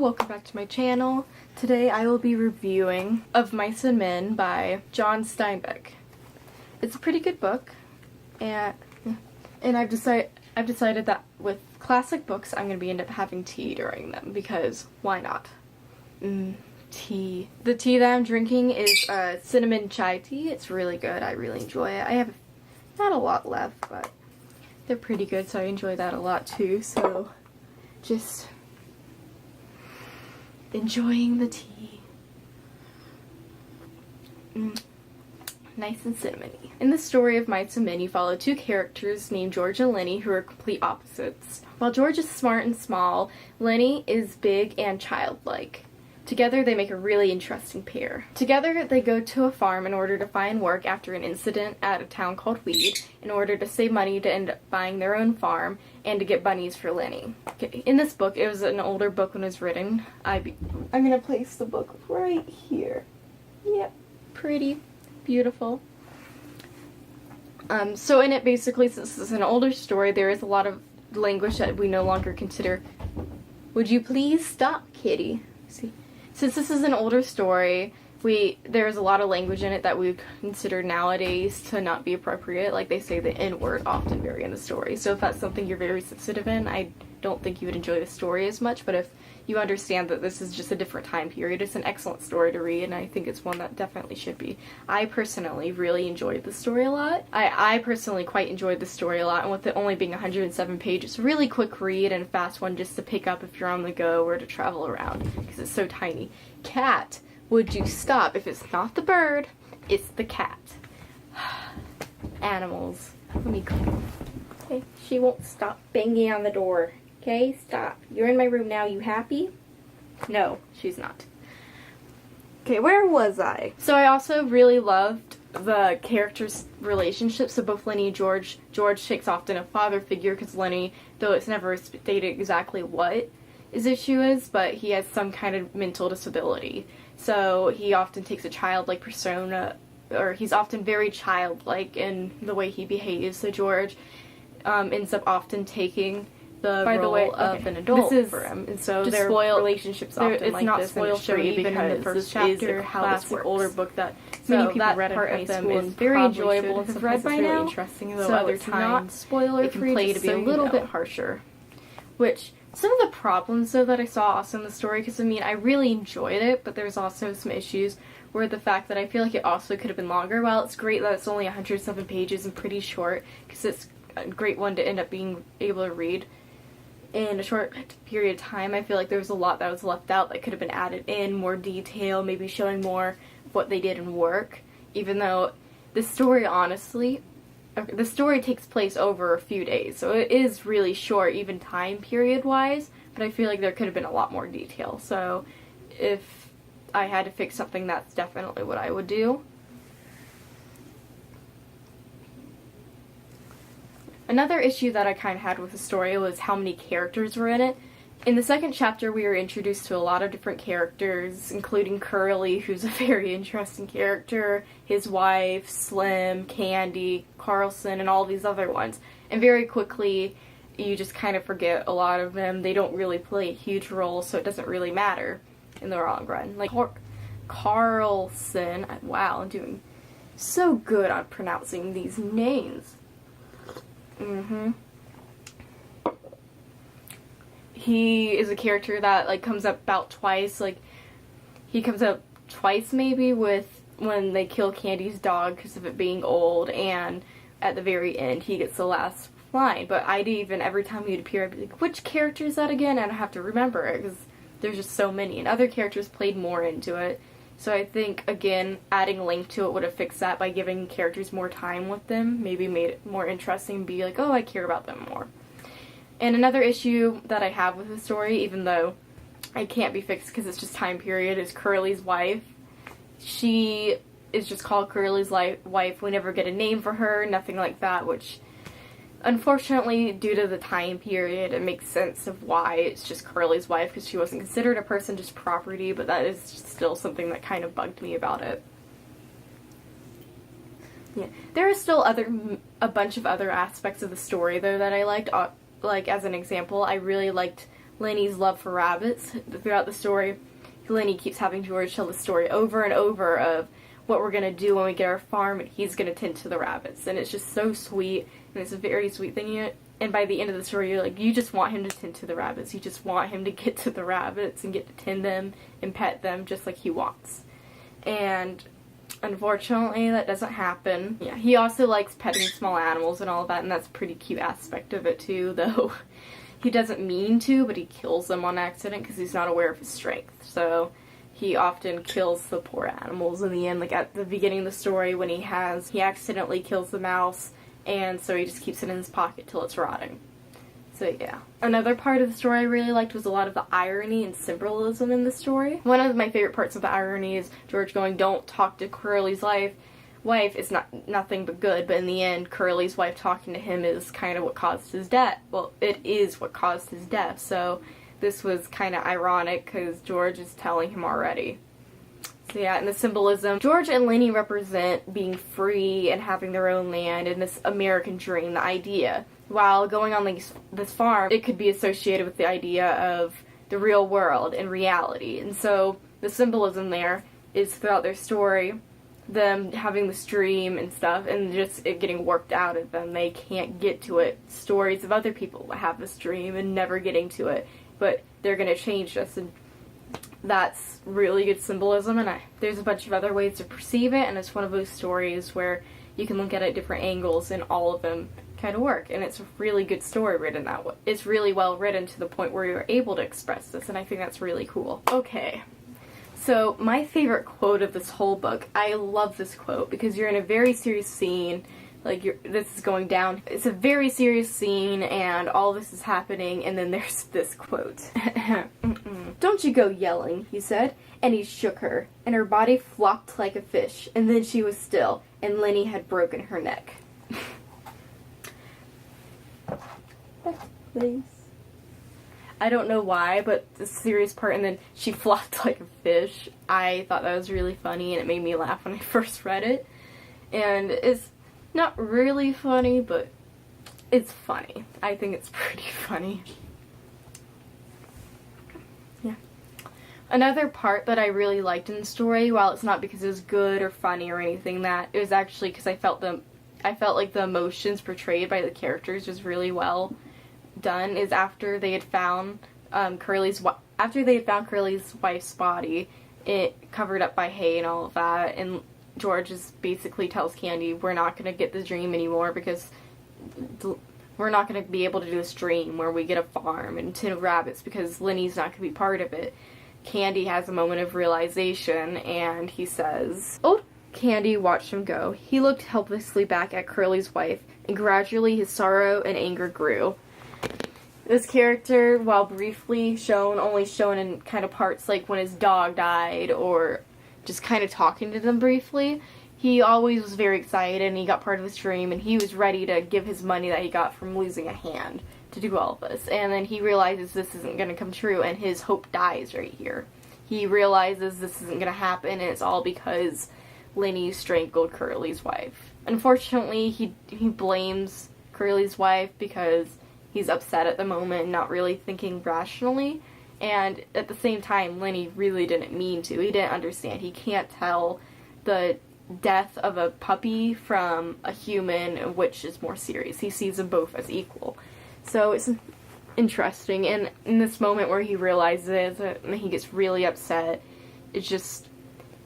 welcome back to my channel. Today I will be reviewing Of Mice and Men by John Steinbeck. It's a pretty good book, and I've decided that with classic books I'm going to end up having tea during them, because why not? Tea. The tea that I'm drinking is cinnamon chai tea. It's really good. I really enjoy it. I have not a lot left, but they're pretty good, so I enjoy that a lot too. So just enjoying the tea. Nice and cinnamony. In the story of Mice and Men, you follow two characters named George and Lenny who are complete opposites. While George is smart and small, Lenny is big and childlike. Together they make a really interesting pair. Together they go to a farm in order to find work after an incident at a town called Weed, in order to save money to end up buying their own farm and to get bunnies for Lenny. Okay, in this book, it was an older book when it was written. I'm gonna place the book right here. Yep, pretty, beautiful. So in it, basically, since this is an older story, there is a lot of language that we no longer consider. Would you please stop, kitty? See? Since this is an older story, there's a lot of language in it that we consider nowadays to not be appropriate. Like, they say the N-word often very in the story. So if that's something you're very sensitive in, I don't think you would enjoy the story as much. But if you understand that this is just a different time period, it's an excellent story to read, and I think it's one that definitely should be. I personally really enjoyed the story a lot. I personally quite enjoyed the story a lot, and with it only being 107 pages, really quick read and a fast one just to pick up if you're on the go or to travel around, because it's so tiny. Cat, would you stop? If it's not the bird, it's the cat. Animals. Let me go. Okay, she won't stop banging on the door. Okay, stop. You're in my room now. You happy? No, she's not. Okay, where was I? So I also really loved the characters' relationships. So both Lenny and George. George takes often a father figure because Lenny, though it's never stated exactly what his issue is, but he has some kind of mental disability. So he often takes a childlike persona, or he's often very childlike in the way he behaves. So George ends up often taking the role of an adult for him, and so their relationships often it's like not this spoiled for me even in the first chapter. How this works. Older book that many people read in high school is very enjoyable and read by now. Interesting, though so other times not spoiler it can play to be a little bit harsher. Which some of the problems though that I saw also in the story, because I mean I really enjoyed it, but there's also some issues where the fact that I feel like it also could have been longer. While it's great that it's only 107 pages and pretty short, because it's a great one to end up being able to read in a short period of time, I feel like there was a lot that was left out that could have been added in, more detail, maybe showing more of what they did in work, even though the story, honestly, the story takes place over a few days, so it is really short, even time period wise, but I feel like there could have been a lot more detail. So if I had to fix something, that's definitely what I would do. Another issue that I kind of had with the story was how many characters were in it. In the second chapter, we were introduced to a lot of different characters, including Curly, who's a very interesting character, his wife, Slim, Candy, Carlson, and all these other ones. And very quickly, you just kind of forget a lot of them. They don't really play a huge role, so it doesn't really matter in the long run. Like Carlson, wow, I'm doing so good on pronouncing these names. He is a character that like comes up about twice. Like he comes up twice maybe with when they kill Candy's dog because of it being old, and at the very end he gets the last line. But I'd even every time he'd appear I'd be like, which character is that again? And I have to remember it because there's just so many, and other characters played more into it. So I think, again, adding length to it would have fixed that by giving characters more time with them. Maybe made it more interesting, be like, oh, I care about them more. And another issue that I have with the story, even though it can't be fixed because it's just time period, is Curly's wife. She is just called Curly's wife. We never get a name for her, nothing like that, which unfortunately, due to the time period, it makes sense of why it's just Curly's wife, because she wasn't considered a person, just property, but that is still something that kind of bugged me about it. Yeah, there are still a bunch of other aspects of the story, though, that I liked. Like, as an example, I really liked Lenny's love for rabbits. Throughout the story, Lenny keeps having George tell the story over and over of what we're going to do when we get our farm, and he's going to tend to the rabbits. And it's just so sweet, and it's a very sweet thing. And by the end of the story, you're like, you just want him to tend to the rabbits. You just want him to get to the rabbits and get to tend them and pet them just like he wants. And unfortunately, that doesn't happen. Yeah, he also likes petting small animals and all of that, and that's a pretty cute aspect of it too, though he doesn't mean to, but he kills them on accident because he's not aware of his strength. So he often kills the poor animals in the end. Like at the beginning of the story when he accidentally kills the mouse, and so he just keeps it in his pocket till it's rotting. So yeah. Another part of the story I really liked was a lot of the irony and symbolism in the story. One of my favorite parts of the irony is George going, don't talk to Curly's wife. It's nothing but good, but in the end, Curly's wife talking to him is kind of what caused his death. Well, it is what caused his death, so this was kind of ironic because George is telling him already. So yeah, and the symbolism. George and Lenny represent being free and having their own land and this American dream, the idea. While going on this farm, it could be associated with the idea of the real world and reality. And so the symbolism there is throughout their story, them having this dream and stuff, and just it getting worked out of them. They can't get to it. Stories of other people that have this dream and never getting to it, but they're going to change this, and that's really good symbolism. And there's a bunch of other ways to perceive it, and it's one of those stories where you can look at it at different angles, and all of them kind of work. And it's a really good story written that way. It's really well written to the point where you're able to express this, and I think that's really cool. Okay. So, my favorite quote of this whole book, I love this quote because you're in a very serious scene, this is going down. It's a very serious scene and all this is happening, and then there's this quote. Don't you go yelling, he said, and he shook her, and her body flopped like a fish, and then she was still, and Lenny had broken her neck. Please. I don't know why, but the serious part, and then she flopped like a fish. I thought that was really funny, and it made me laugh when I first read it. And it's not really funny, but it's funny. I think it's pretty funny. Yeah. Another part that I really liked in the story, while it's not because it was good or funny or anything, that it was actually because I felt like the emotions portrayed by the characters was really well done, is after they had found Curly's wife's body, it covered up by hay and all of that, and George basically tells Candy, we're not going to get the dream anymore because we're not going to be able to do this dream where we get a farm and 10 rabbits because Lenny's not going to be part of it. Candy has a moment of realization, and he says, "Oh." Candy watched him go. He looked helplessly back at Curly's wife, and gradually his sorrow and anger grew. This character, while briefly only shown in kind of parts like when his dog died or just kind of talking to them briefly, he always was very excited, and he got part of his dream, and he was ready to give his money that he got from losing a hand to do all of this. And then he realizes this isn't going to come true, and his hope dies right here. He realizes this isn't going to happen, and it's all because Lenny strangled Curly's wife. Unfortunately, he blames Curly's wife because he's upset at the moment, not really thinking rationally. And at the same time, Lenny really didn't mean to. He didn't understand. He can't tell the death of a puppy from a human, which is more serious. He sees them both as equal. So it's interesting. And in this moment where he realizes it and he gets really upset, it just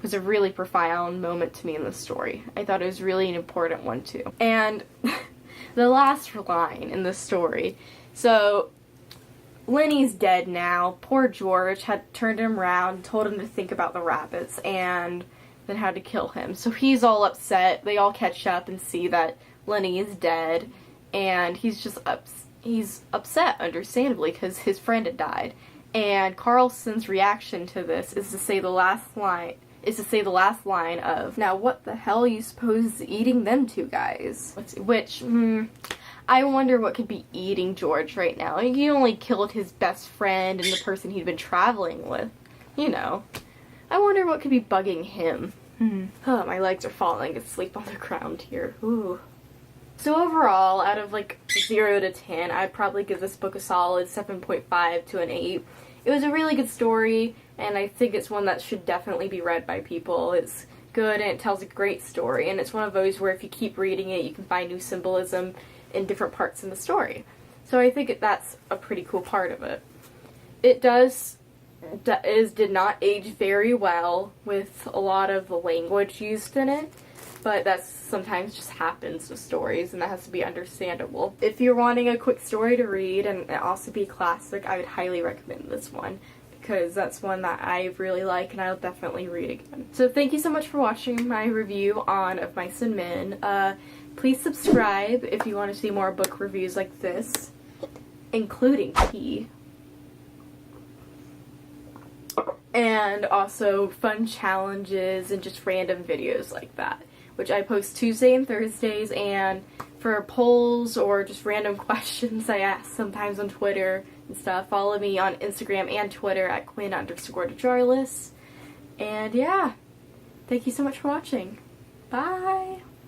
was a really profound moment to me in the story. I thought it was really an important one too. And the last line in the story. So Lenny's dead now. Poor George had turned him around and told him to think about the rabbits and then had to kill him. So he's all upset. They all catch up and see that Lenny is dead, and he's just he's upset, understandably, because his friend had died. And Carlson's reaction to this is to say the last line of, "Now what the hell are you supposed eating them two guys?" I wonder what could be eating George right now. He only killed his best friend and the person he'd been traveling with. You know. I wonder what could be bugging him. Oh, my legs are falling asleep on the ground here. Ooh. So overall, out of like 0 to 10, I'd probably give this book a solid 7.5 to an 8. It was a really good story, and I think it's one that should definitely be read by people. It's good and it tells a great story, and it's one of those where if you keep reading it, you can find new symbolism in different parts in the story. So I think that's a pretty cool part of it. It did not age very well with a lot of the language used in it, but that sometimes just happens with stories, and that has to be understandable. If you're wanting a quick story to read and also be classic, I would highly recommend this one, because that's one that I really like and I'll definitely read again. So thank you so much for watching my review on Of Mice and Men. Please subscribe if you want to see more book reviews like this, including tea. And also fun challenges and just random videos like that, which I post Tuesday and Thursdays, and for polls or just random questions I ask sometimes on Twitter and stuff, follow me on Instagram and Twitter at Quinn_DeJarlis. And yeah, thank you so much for watching. Bye!